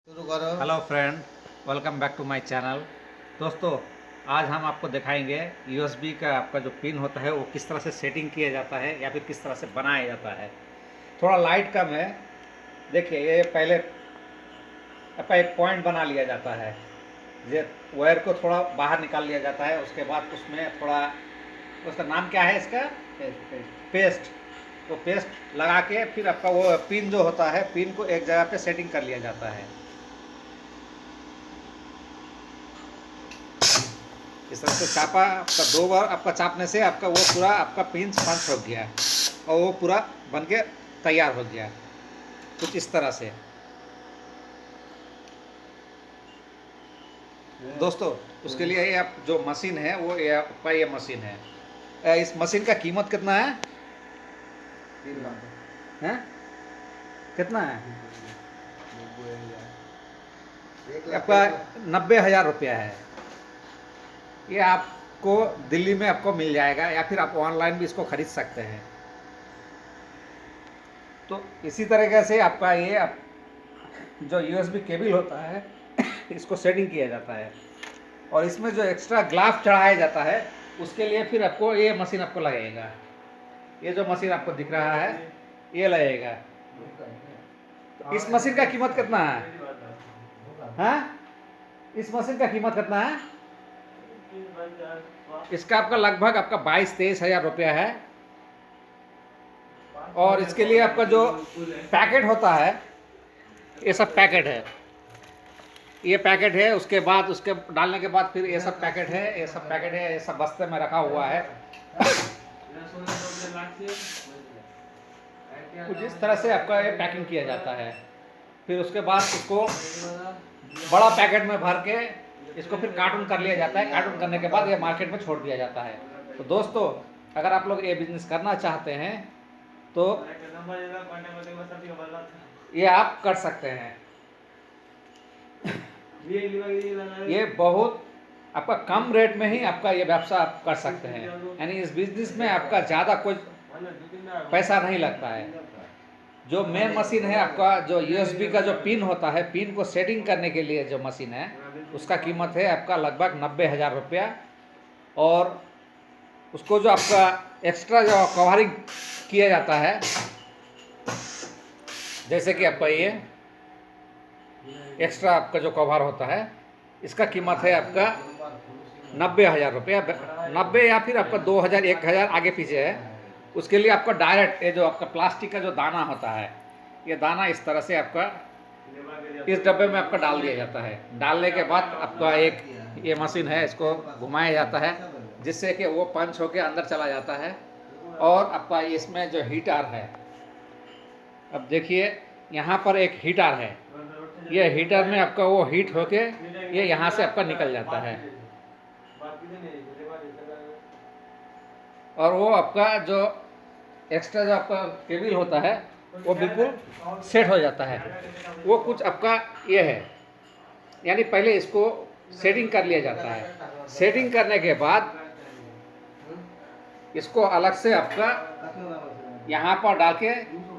शुरू करो। Hello friend, welcome back to my channel. दोस्तों, आज हम आपको दिखाएंगे यूएसबी का आपका जो पिन होता है वो किस तरह से सेटिंग किया जाता है या फिर किस तरह से बनाया जाता है। थोड़ा लाइट कम है। देखिए, ये पहले आपका एक पॉइंट बना लिया जाता है। ये वायर को थोड़ा बाहर निकाल लिया जाता है। उसके बाद उसमें थोड़ा, उसका नाम क्या है इसका, पेस्ट। तो पेस्ट लगा के फिर आपका वो पिन जो होता है, पिन को एक जगह पे सेटिंग कर लिया जाता है। इस तरह से चापा आपका 2 बार आपका चापने से आपका वो पूरा आपका पिंच पंच हो गया और वो पूरा बन के तैयार हो गया, कुछ इस तरह से। दोस्तों, उसके लिए ये आप जो मशीन है वो ये आपका ये मशीन है। इस मशीन का कीमत कितना है? 3 लाख हैं? कितना है? 1 लाख आपका 90,000 रुपया है। ये आपको दिल्ली में आपको मिल जाएगा या फिर आप ऑनलाइन भी इसको खरीद सकते हैं। तो इसी तरीके से आपका ये जो यूएसबी केबल होता है इसको सेटिंग किया जाता है और इसमें जो एक्स्ट्रा ग्लास चढ़ाया जाता है उसके लिए फिर आपको ये मशीन आपको लगेगा। ये जो मशीन आपको दिख रहा है ये लगेगा। तो इस मशीन का कीमत कितना है? हाँ, इस मशीन का कीमत कितना है? इसका आपका लगभग आपका 22-23 हज़ार रुपया है। और इसके लिए आपका जो पैकेट होता है, ये सब पैकेट है। ये पैकेट है, उसके बाद उसके डालने के बाद फिर ये सब पैकेट है, ये सब पैकेट है, ये सब बस्ते में रखा हुआ है। कुछ इस तरह से आपका ये पैकिंग किया जाता है। फिर उसके बाद इसको बड़ा पैकेट में भर के इसको फिर कार्टून कर लिया जाता है। कार्टून करने के बाद ये मार्केट में छोड़ दिया जाता है। तो दोस्तों, अगर आप लोग ये बिजनेस करना चाहते हैं तो ये आप कर सकते हैं। ये बहुत आपका कम रेट में ही आपका ये व्यवसाय आप कर सकते हैं। यानी इस बिजनेस में आपका ज़्यादा कुछ पैसा नहीं लगता है। जो मेन मशीन है आपका, जो यूएसबी का जो पिन होता है, पिन को सेटिंग करने के लिए जो मशीन है उसका कीमत है आपका लगभग 90,000 रुपया। और उसको जो आपका एक्स्ट्रा जो कवरिंग किया जाता है, जैसे कि आपका ये एक्स्ट्रा आपका जो कवर होता है, इसका कीमत है आपका 90,000 रुपया। 90 या फिर आपका 2,000 1,000 आगे पीछे है। उसके लिए आपका डायरेक्ट ये जो आपका प्लास्टिक का जो दाना होता है, ये दाना इस तरह से आपका इस डब्बे में आपका डाल दिया जाता है। डालने के बाद आपका एक ये मशीन है, इसको घुमाया जाता है जिससे कि वो पंच होके अंदर चला जाता है। और आपका इसमें जो हीटर है, अब देखिए यहाँ पर एक हीटर है। ये हीटर में आपका वो हीट होके ये यहाँ से आपका निकल जाता है और वो आपका जो एक्स्ट्रा जो आपका केबल होता है वो बिल्कुल सेट हो जाता है। वो कुछ आपका ये है, यानी पहले इसको सेटिंग कर लिया जाता है। सेटिंग करने के बाद इसको अलग से आपका यहाँ पर डाल के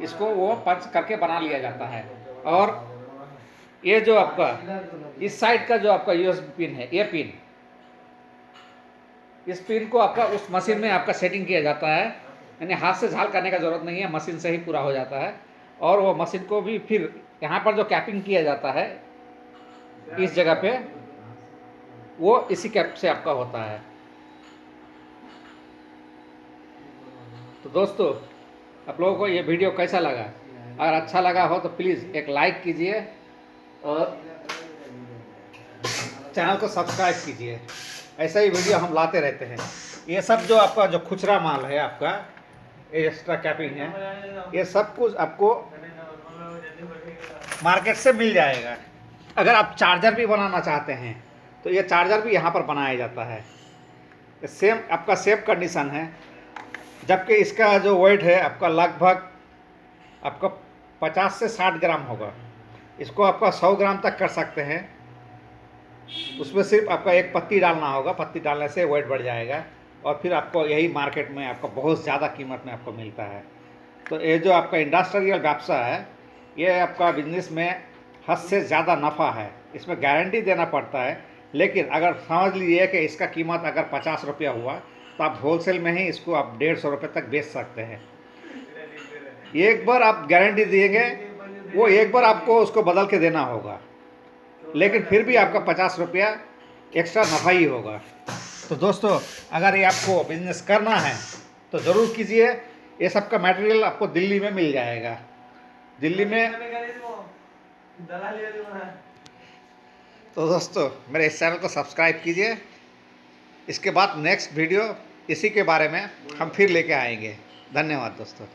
इसको वो पंच करके बना लिया जाता है। और ये जो आपका इस साइड का जो आपका यूएसबी पिन है, ये पिन, इस पिन को आपका उस मशीन में आपका सेटिंग किया जाता है। यानी हाथ से झाल करने का ज़रूरत नहीं है, मशीन से ही पूरा हो जाता है। और वो मशीन को भी फिर यहाँ पर जो कैपिंग किया जाता है इस जगह पे, वो इसी कैप से आपका होता है। तो दोस्तों, आप लोगों को ये वीडियो कैसा लगा? अगर अच्छा लगा हो तो प्लीज़ एक लाइक कीजिए और चैनल को सब्सक्राइब कीजिए। ऐसा ही वीडियो हम लाते रहते हैं। ये सब जो आपका जो खुचरा माल है आपका, ये एक्स्ट्रा कैपिंग है, ये सब कुछ आपको मार्केट से मिल जाएगा। अगर आप चार्जर भी बनाना चाहते हैं तो ये चार्जर भी यहाँ पर बनाया जाता है। सेम आपका सेम कंडीशन है, जबकि इसका जो वेट है आपका लगभग आपका 50 से 60 ग्राम होगा। इसको आपका 100 ग्राम तक कर सकते हैं। उसमें सिर्फ आपका एक पत्ती डालना होगा, पत्ती डालने से वेट बढ़ जाएगा और फिर आपको यही मार्केट में आपको बहुत ज़्यादा कीमत में आपको मिलता है। तो ये जो आपका इंडस्ट्रियल व्यवसाय है, ये आपका बिजनेस में हद से ज़्यादा नफ़ा है, इसमें गारंटी देना पड़ता है। लेकिन अगर समझ लीजिए कि इसका कीमत अगर 50 रुपया हुआ तो आप होलसेल में ही इसको आप 150 रुपये तक बेच सकते हैं। एक बार आप गारंटी देंगे, वो एक बार आपको उसको बदल के देना होगा, लेकिन फिर भी आपका 50 रुपया एक्स्ट्रा नफ़ा ही होगा। तो दोस्तों, अगर ये आपको बिजनेस करना है तो ज़रूर कीजिए। ये सब का मटेरियल आपको दिल्ली में मिल जाएगा। दिल्ली में। तो दोस्तों, मेरे इस चैनल को सब्सक्राइब कीजिए। इसके बाद नेक्स्ट वीडियो इसी के बारे में हम फिर लेके आएंगे। धन्यवाद दोस्तों।